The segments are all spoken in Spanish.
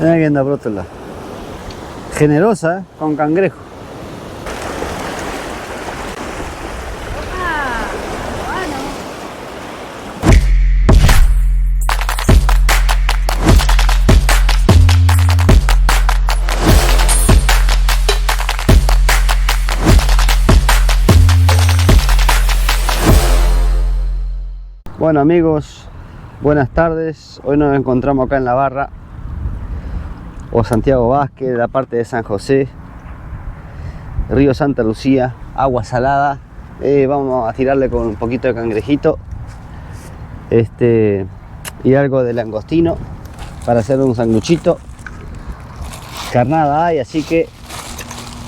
Mira que anda por otro lado. Generosa, con cangrejo. Bueno amigos, buenas tardes. Hoy nos encontramos acá en la barra o Santiago Vázquez, la parte de San José, río Santa Lucía, agua salada. Vamos a tirarle con un poquito de cangrejito y algo de langostino para hacer un sanguchito. Carnada hay, así que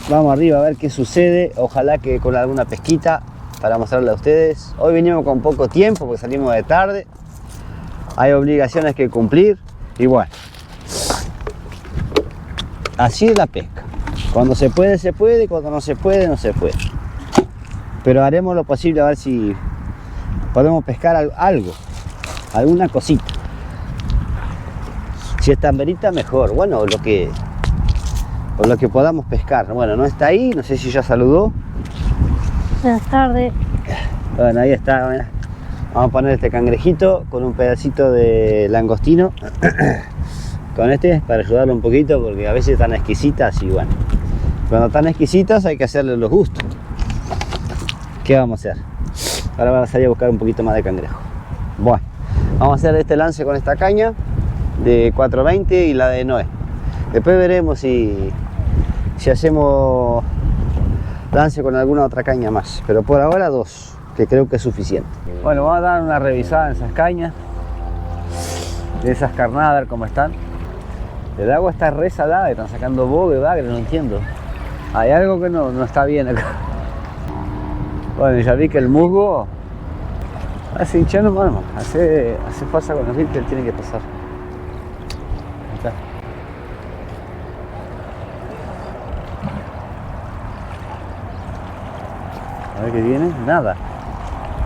vamos arriba a ver qué sucede. Ojalá que con alguna pesquita para mostrarle a ustedes. Hoy venimos con poco tiempo porque salimos de tarde, hay obligaciones que cumplir y bueno, así es la pesca. Cuando se puede, se puede, cuando no se puede, no se puede. Pero haremos lo posible a ver si podemos pescar algo, alguna cosita. Si es tamberita, mejor. Bueno, lo que podamos pescar. Bueno, no está ahí, no sé si ya saludó. Buenas tardes. Bueno, ahí está, mira. Vamos a poner este cangrejito con un pedacito de langostino con para ayudarlo un poquito, porque a veces están exquisitas y bueno, cuando están exquisitas hay que hacerle los gustos. ¿Qué vamos a hacer? Ahora vamos a salir a buscar un poquito más de cangrejo. Bueno, vamos a hacer este lance con esta caña de 420 y la de Noé. Después veremos si hacemos lance con alguna otra caña más, pero por ahora dos, que creo que es suficiente. Bueno, vamos a dar una revisada en esas cañas, de esas carnadas, a ver cómo están. El agua está re salada, están sacando bogue, bagre, no entiendo. Hay algo que no está bien acá. Bueno, ya vi que el musgo hace hinchando, mano, hace fuerza con el río que tiene que pasar. Ahí está. A ver qué viene, nada.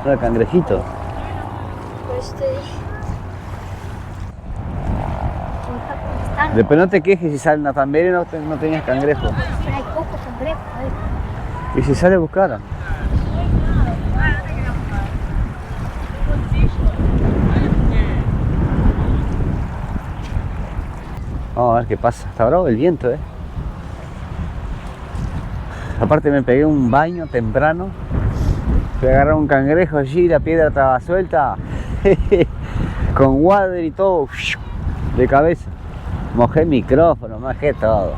Nada, cangrejito. Pues te dije. Después no te quejes si sale una tambera y no tenías cangrejo. Hay poco cangrejo ahí. ¿Y si sale a buscar? Vamos a ver qué pasa. Está bravo el viento, Aparte me pegué un baño temprano. Fui a agarrar un cangrejo allí, la piedra estaba suelta. Con water y todo. De cabeza. Mojé el micrófono, mojé todo.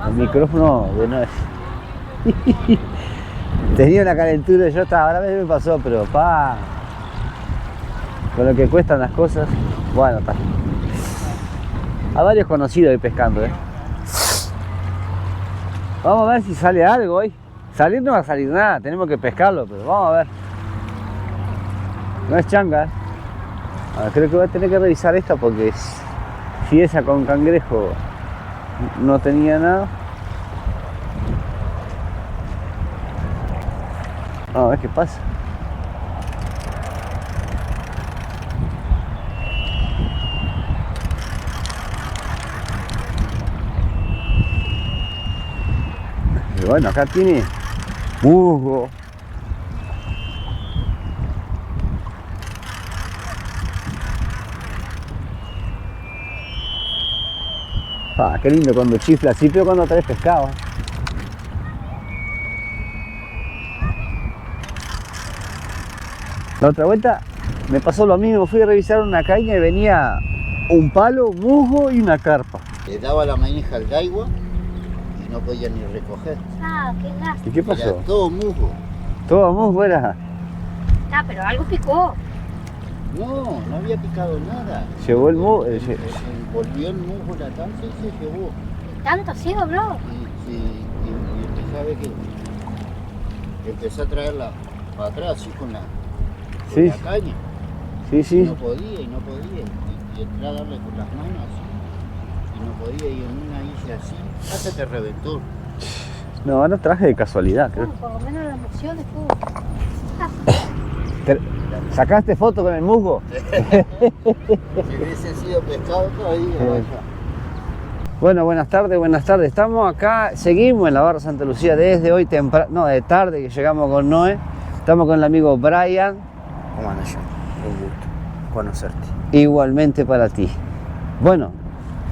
El micrófono de no es. Tenía una calentura, yo estaba, ahora me pasó, pero con lo que cuestan las cosas, bueno, está. A varios conocidos ahí pescando, Vamos a ver si sale algo hoy. Salir no va a salir nada, tenemos que pescarlo, pero vamos a ver. No es changa, Ahora, creo que voy a tener que revisar esta porque si esa con cangrejo no tenía nada. Vamos a ver qué pasa. Y bueno, acá tiene musgo. Qué lindo cuando chifla así, pero cuando traes pescado. La otra vuelta me pasó lo mismo, fui a revisar una caña y venía un palo, musgo y una carpa. Le daba la manija al gaigua y no podía ni recoger. Ah, qué lástima. ¿Y qué pasó? Era todo musgo. Todo musgo era. Ah, pero algo picó. No había picado nada. Llevó el musgo. Se envolvió el musgo la tanza y se llevó. ¿Tanto así dobló? Y usted sabe que empecé a traerla para atrás así con la caña. Sí, sí. Y no podía. Y entré a darle con las manos así. Y no podía, y en una hice así, hasta que reventó. No, no traje de casualidad, creo. Bueno, por lo menos la emoción estuvo. ¿Sacaste foto con el musgo? Si hubiese sido pescado todavía, vaya. Bueno, buenas tardes. Estamos acá, seguimos en la barra Santa Lucía desde hoy temprano, no, de tarde que llegamos con Noé. Estamos con el amigo Brian. ¿Cómo andas, John? Un gusto conocerte. Igualmente para ti. Bueno,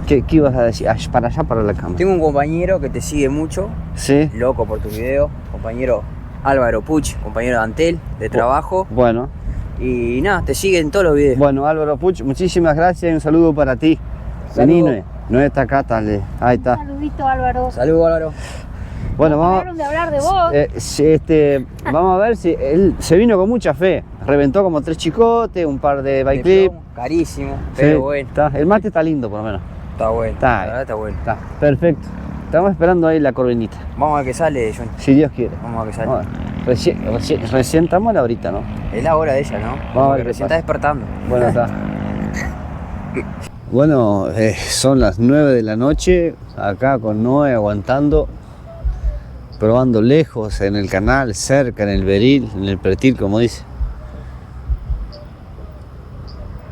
¿qué ibas a decir? Para allá, para la cámara. Tengo un compañero que te sigue mucho, Sí. loco por tu video, compañero Álvaro Puch, compañero de Antel, de trabajo. Bueno, Y nada, te sigue en todos los videos. bueno, Álvaro Puch, muchísimas gracias y un saludo para ti. Saludo. Vení, Noé está acá, tal. Ahí está. Un saludito, Álvaro. Saludos, Álvaro. Bueno, No vamos. pararon de hablar de vos. Vamos a ver si él se vino con mucha fe. Reventó como 3 chicotes, un par de bike clip. Carísimo, pero bueno. Está. El mate está lindo por lo menos. Está bueno. Está La verdad está bueno. Está perfecto. Estamos esperando ahí la corvinita. Vamos a ver qué sale, John. Si Dios quiere. Vamos a ver qué sale. Vamos a ver. Recién estamos a la horita, ¿no? Es la hora de ella, ¿no? a ver Porque qué recién pasa. está despertando. Bueno, está. Bueno, son las 9 de la noche, acá con Noé aguantando, probando lejos, en el canal, cerca, en el beril, en el pertil, como dice.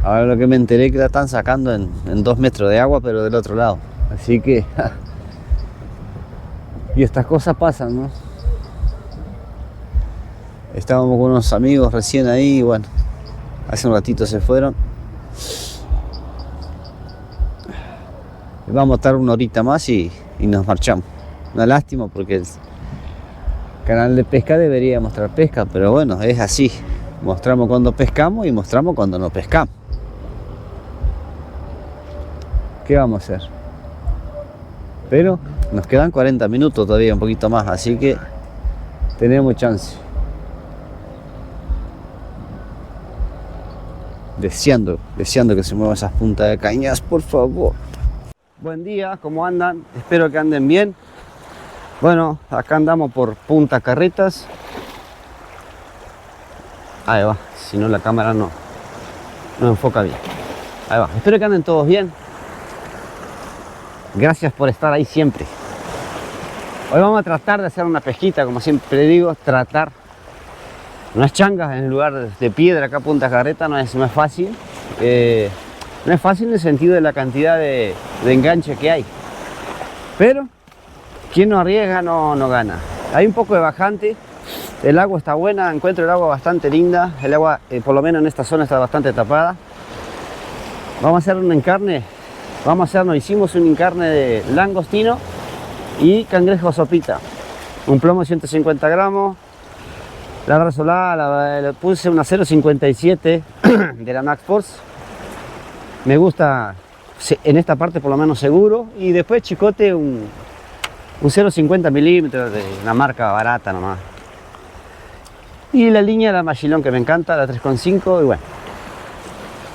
Ahora lo que me enteré que la están sacando en 2 metros de agua, pero del otro lado. Así que... y estas cosas pasan, ¿no? Estábamos con unos amigos recién ahí, y bueno, hace un ratito se fueron. Vamos a estar una horita más y nos marchamos. Una lástima porque el canal de pesca debería mostrar pesca, pero bueno, es así. Mostramos cuando pescamos y mostramos cuando no pescamos. ¿Qué vamos a hacer? Pero nos quedan 40 minutos todavía, un poquito más, así que tenemos chance. Deseando que se muevan esas puntas de cañas, por favor. Buen día, ¿cómo andan? Espero que anden bien. Bueno, acá andamos por Punta Carretas. Ahí va, si no la cámara no enfoca bien. Ahí va, espero que anden todos bien. Gracias por estar ahí siempre. Hoy vamos a tratar de hacer una pesquita, como siempre digo, tratar. Unas changas en el lugar de piedra acá Punta Carretas no es fácil. No es fácil en el sentido de la cantidad de enganche que hay. Pero quien no arriesga no gana. Hay un poco de bajante. El agua está buena, encuentro el agua bastante linda. El agua, por lo menos en esta zona, está bastante tapada. Vamos a hacer un encarne. Hicimos un encarne de langostino y cangrejo sopita. Un plomo de 150 gramos. La brazolada le puse una 0.57 de la Max Force. Me gusta en esta parte por lo menos seguro. Y después chicote un 0.50 milímetros de una marca barata nomás. Y la línea de la Magillón que me encanta, la 3.5 y bueno.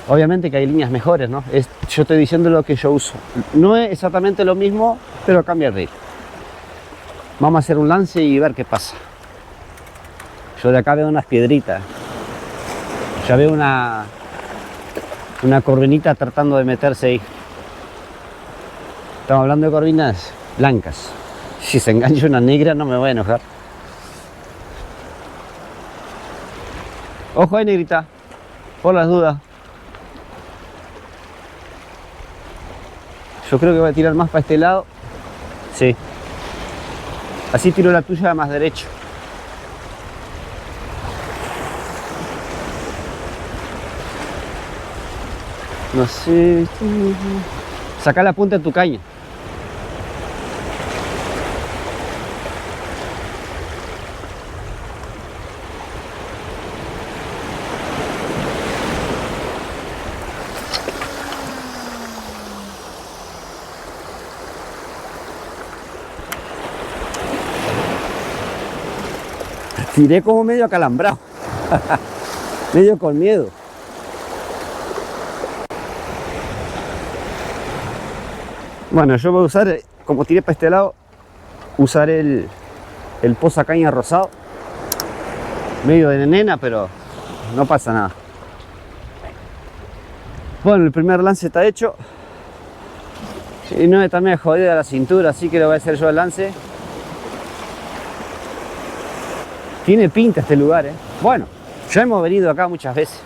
Obviamente que hay líneas mejores, ¿no? Yo estoy diciendo lo que yo uso. No es exactamente lo mismo, pero cambia el reel. Vamos a hacer un lance y ver qué pasa. Yo de acá veo unas piedritas. Ya veo una corvinita tratando de meterse ahí. Estamos hablando de corvinas blancas. Si se engancha una negra no me voy a enojar. Ojo ahí, negrita, por las dudas. Yo creo que voy a tirar más para este lado. Sí. Así tiro la tuya más derecho. No sé. Saca la punta de tu caña. Tiré como medio acalambrado. Medio con miedo. Bueno, yo voy a usar, como tiré para este lado, usar el posacaña rosado. Medio de nena, pero no pasa nada. Bueno, el primer lance está hecho. Y no está medio jodida la cintura, así que lo voy a hacer yo el lance. Tiene pinta este lugar, Bueno, Ya hemos venido acá muchas veces.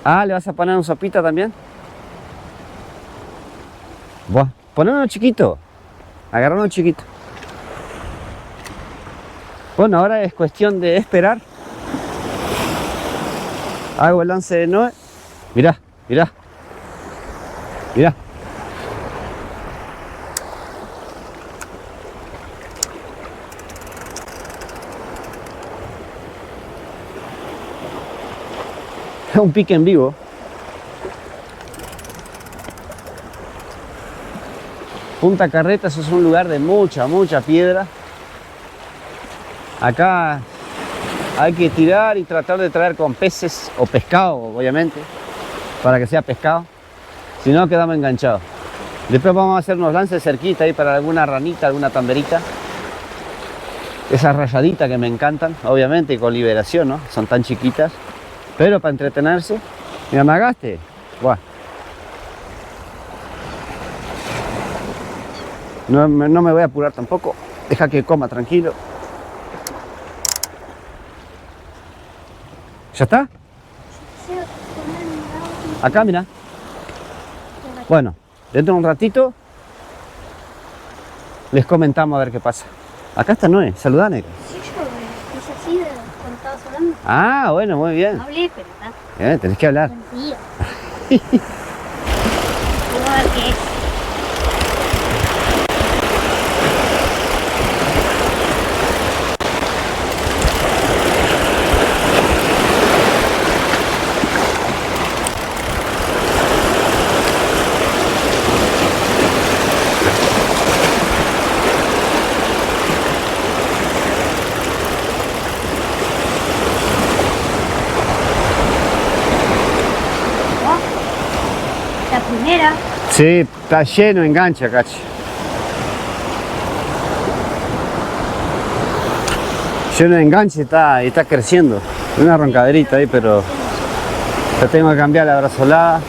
Ah, ¿le vas a poner un sopita también? Buah, poné uno chiquito. Agarra uno chiquito. Bueno, ahora es cuestión de esperar. Hago el lance de Noé. Mirá, mirá. Mirá. Un pique en vivo. Punta Carretas es un lugar de mucha piedra. Acá hay que tirar y tratar de traer con peces o pescado, obviamente, para que sea pescado. Si no, quedamos enganchados. Después vamos a hacer unos lances cerquita ahí para alguna ranita, alguna tamberita. Esas rayaditas que me encantan, obviamente, y con liberación, ¿no? Son tan chiquitas. Pero para entretenerse. Mira, me agaste. Buah. No me voy a apurar tampoco. Deja que coma tranquilo. ¿Ya está? Acá, mira. Bueno, dentro de un ratito les comentamos a ver qué pasa. Acá está Noé, saludane. Sí, yo es así de cuando estabas hablando. Ah, bueno, muy bien. No hablé, pero está. Tenés que hablar. Mentira. Vamos a ver qué es. La primera. Sí, está lleno, engancha, cacho. Lleno de enganche y está creciendo. Una roncaderita ahí, pero ya tengo que cambiar la brazolada.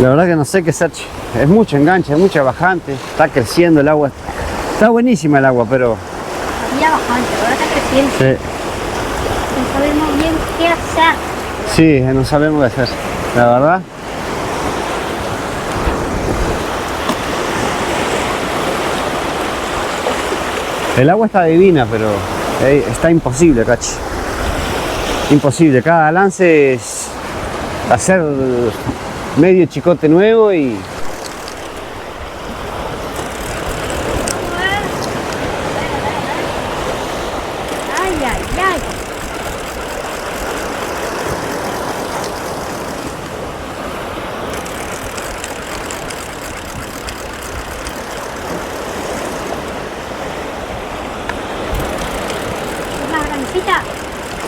La verdad que no sé qué hacer. Es mucho enganche, es mucha bajante. Está creciendo el agua. Está buenísima el agua, pero... Había bajante, ahora está creciendo. Sí, No sabemos bien qué hacer. sí, no sabemos qué hacer. La verdad. El agua está divina, pero está imposible, cachi. Imposible. Cada lance es hacer medio chicote nuevo y... Ay, ay, ay. ¿Es más grandecita?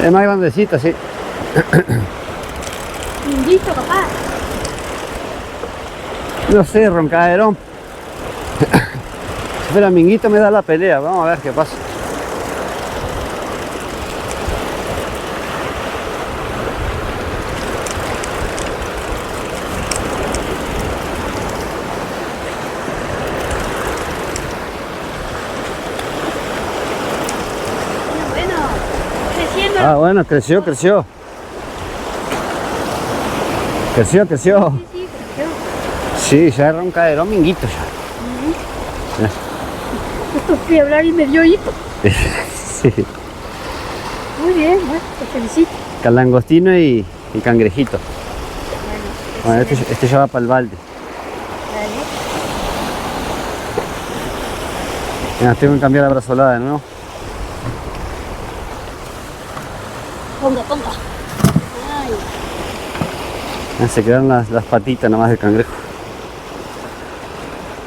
Es más grandecita, sí. Listo, papá. No sé, roncaderón. Si fuera minguito me da la pelea. Vamos a ver qué pasa. Bueno, creciendo. Ah, bueno, creció. Creció. Sí, sí, creció. Sí, ya es roncaderón minguito ya. Fui a hablar y me dio hipo. Sí. Muy bien, bueno, te felicito. Calangostino y cangrejito. Bueno, Bueno, este ya va para el balde. dale. Mira, tengo que cambiar la brazolada de nuevo. Ponga, ponga. Ay, Se quedaron las patitas nomás del cangrejo.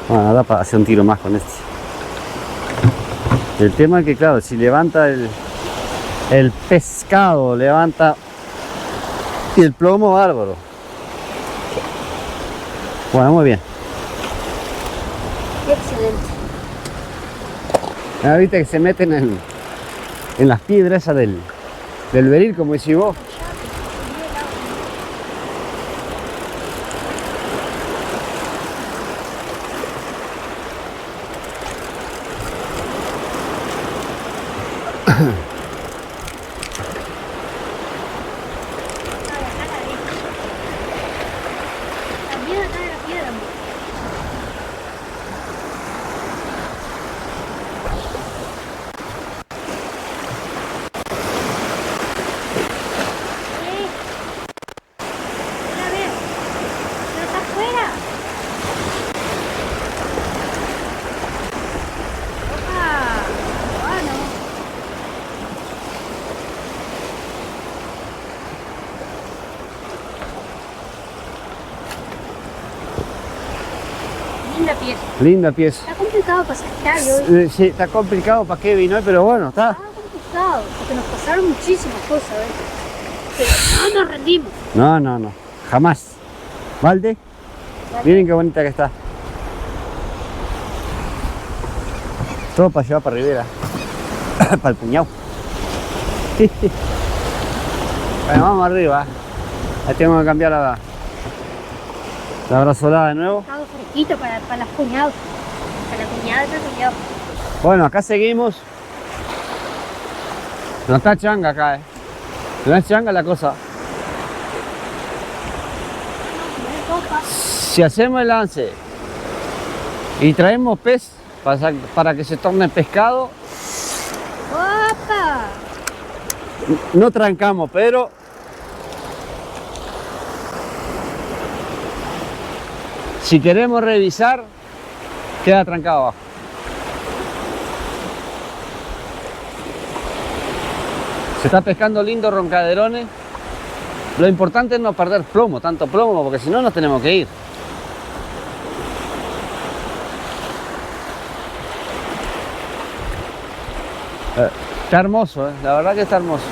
Bueno, da para hacer un tiro más con este. El tema es que, claro, si levanta el pescado, levanta y el plomo, bárbaro. Bueno, muy bien. excelente. Ah, viste que se meten en las piedras esas del beril, como decís vos. linda pieza. Linda pieza. Está complicado pasar hoy. Sí, está complicado para Kevin hoy, pero bueno, está. Está complicado, porque nos pasaron muchísimas cosas, pero no nos rendimos. No, no, no. Jamás. Valde, miren qué bonita que está. Todo para llevar para Rivera. Para el puñado. Bueno, vamos arriba. Ahí tengo que cambiar la brazolada de nuevo. Está fresquito para las cuñadas. Para la cuñada y el cuñado. Bueno, acá seguimos. No está changa acá, No es changa la cosa. Si hacemos el lance y traemos pez para que se torne pescado, ¡Opa! no trancamos, pero si queremos revisar, queda trancado abajo. Se está pescando lindo roncaderones. Lo importante es no perder plomo, tanto plomo, porque si no nos tenemos que ir. Está hermoso, la verdad que está hermoso.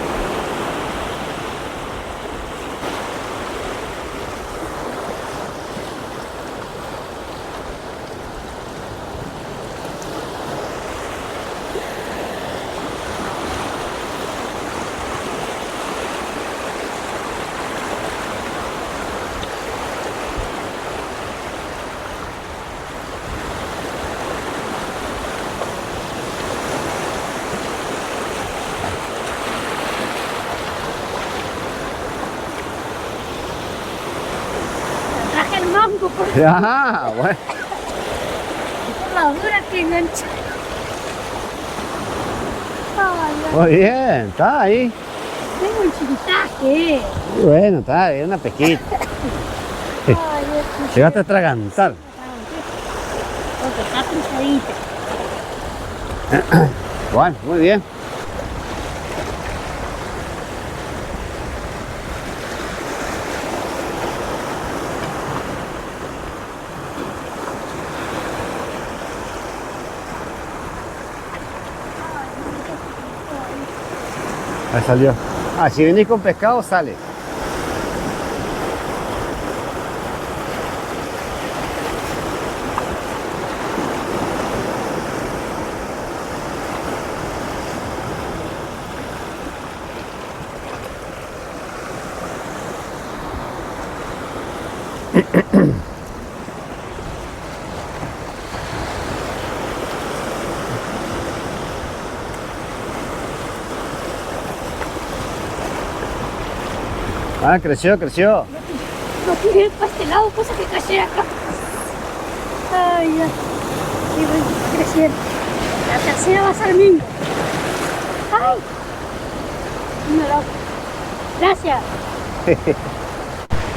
Traje el mango por Ah, bueno. la dura que engancha. Ay, Muy bien, está ahí. tengo un chiritaje. Y bueno, está, es una pesquita. Ay, Llegaste a atragantar. porque está pesadita. Bueno, muy bien. Ahí salió. Ah, si venís con pescado, sale. Ah, creció, creció. No tiré para este lado, cosa que cayera acá. Ay, ya. Sí, bueno, va creciendo. La tercera va a ser mingo. Ay. Una loca. Gracias.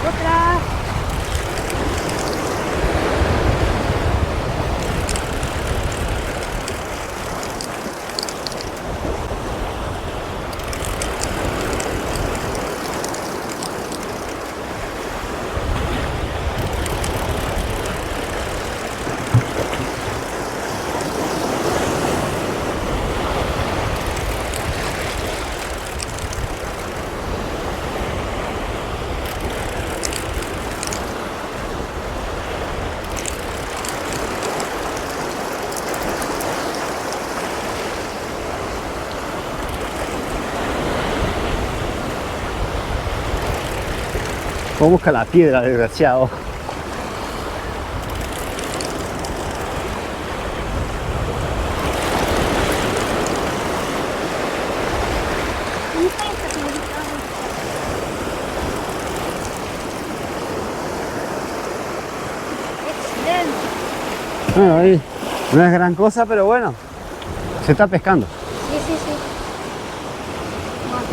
Otra. ¿Cómo busca la piedra, desgraciado? ¿Dónde está esta señorita? Excelente. Bueno, ahí no es gran cosa, pero bueno, se está pescando. Sí, sí, sí.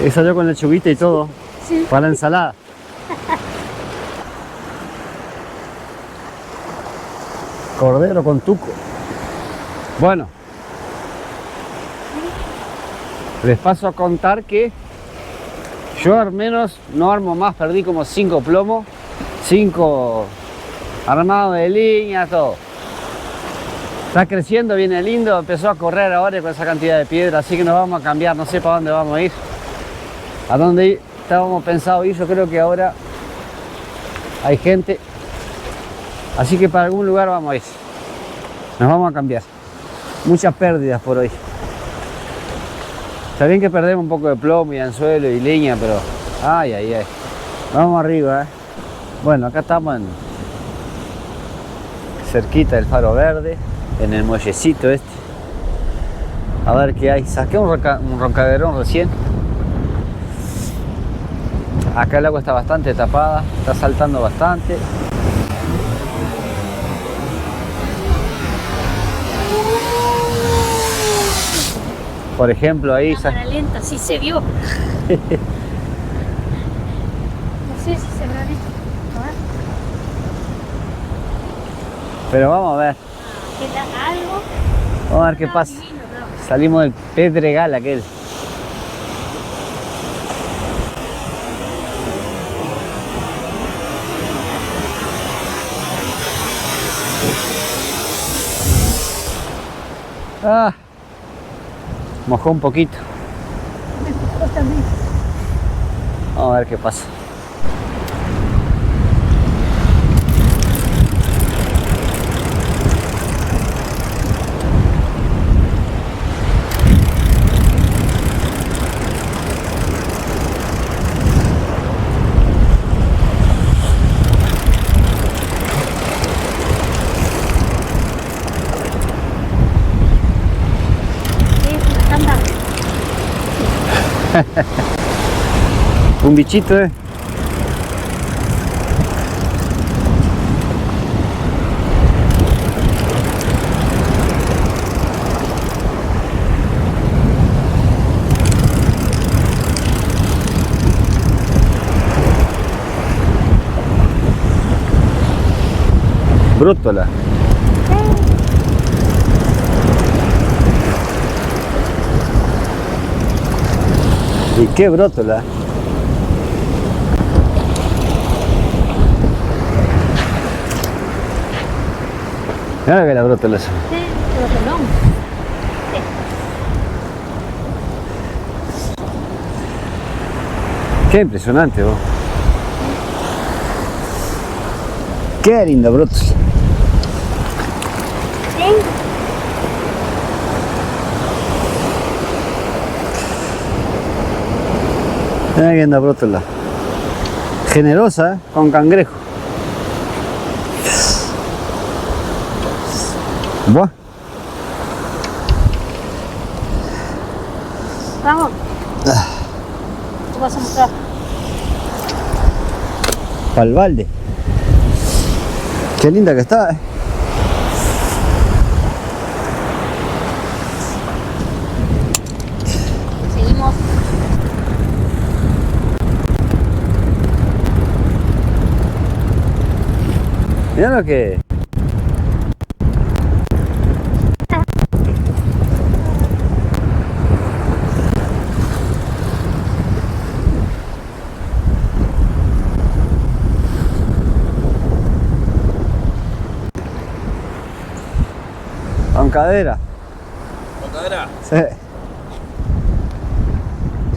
Ahí salió con lechuguita y todo, Sí. para la ensalada. Cordero con tuco. Bueno, les paso a contar que yo al menos no armo más, perdí como 5 plomos, 5 armados de línea, todo. Está creciendo, viene lindo, empezó a correr ahora con esa cantidad de piedra, así que nos vamos a cambiar, no sé para dónde vamos a ir. A dónde estábamos pensado ir, yo creo que ahora hay gente, así que para algún lugar vamos a ir. Nos vamos a cambiar. Muchas pérdidas por hoy. Está bien que perdemos un poco de plomo y anzuelo y leña, pero ay, ay, ay. Vamos arriba, Bueno, acá estamos cerquita del Faro Verde, en el muellecito este. A ver qué hay. Saqué un roncaderón recién. Acá el agua está bastante tapada, está saltando bastante. Por ejemplo, ahí... Cámara lenta, sí se vio. No sé si se habrá visto. A ver. Pero vamos a ver. Queda algo. Vamos a ver qué pasa. Salimos del pedregal aquel. Ah, mojó un poquito. Vamos a ver qué pasa. Un bichito, Brótola. ¿Y qué brótola? Mira que la brótola es. Brotolón. Qué impresionante, vos. Qué linda brótola. Mira que anda brótola. Generosa, con cangrejo. Buah. Vamos. ¿Qué vas a mostrar? Pa'l balde. Qué linda que está, Seguimos. Mira lo que... Roncadera. ¿Roncadera? Sí.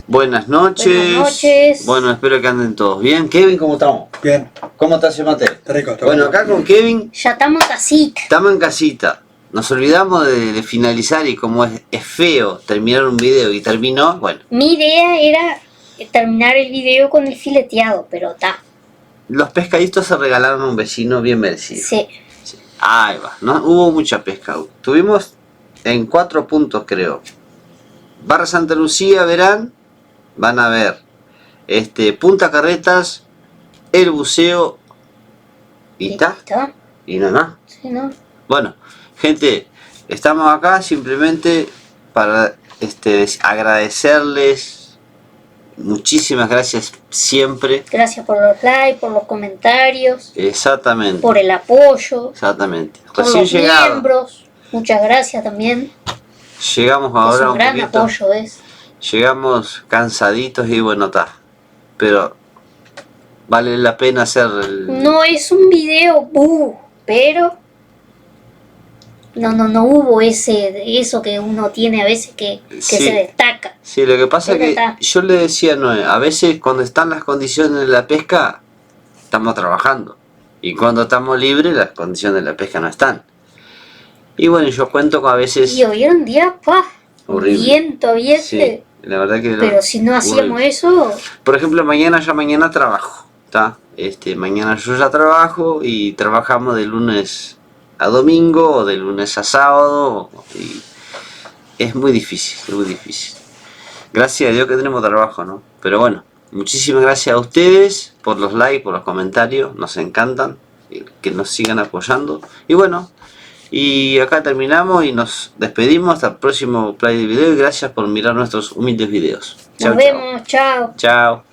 Buenas noches. Buenas noches. Bueno, espero que anden todos bien. Kevin, ¿cómo estamos? Bien, ¿Cómo estás, mate? está rico. Está Bueno, acá con Kevin Ya estamos casita. estamos en casita. Nos olvidamos de finalizar y como es feo terminar un video y terminó, bueno, Mi idea era terminar el video con el fileteado, pero está. los pescaditos se regalaron a un vecino bien merecido. Sí. Ahí va, no hubo mucha pesca. Tuvimos en 4 puntos, creo. Barra Santa Lucía, verán, van a ver Punta Carretas, El Buceo y está, ¿Está? y nada más. Sí, ¿no? Bueno, gente, estamos acá simplemente para agradecerles. Muchísimas gracias siempre. Gracias por los likes, por los comentarios, Exactamente. por el apoyo, Exactamente. por Recién los llegado. miembros. Muchas gracias también. Llegamos Es ahora un un gran poquito. apoyo, es. Llegamos cansaditos y bueno, está. Pero vale la pena hacer el... No es un video, pero no hubo eso que uno tiene a veces que Sí. se destaca. Sí, lo que pasa es Es que verdad. yo le decía a Noé, a veces cuando están las condiciones de la pesca, estamos trabajando. Y cuando estamos libres, las condiciones de la pesca no están. Y bueno, yo cuento con a veces... Y hoy en día, Horrible. viento, Sí, la verdad que... pero si no hacíamos horrible. eso, Por ejemplo, mañana trabajo, ¿está? Mañana yo ya trabajo y trabajamos de lunes a domingo o de lunes a sábado y es muy difícil, es muy difícil. Gracias a Dios que tenemos trabajo, ¿no? Pero bueno, muchísimas gracias a ustedes por los likes, por los comentarios, nos encantan, que nos sigan apoyando. Y bueno, y acá terminamos y nos despedimos hasta el próximo play de video y gracias por mirar nuestros humildes videos. nos vemos, chao. Chao.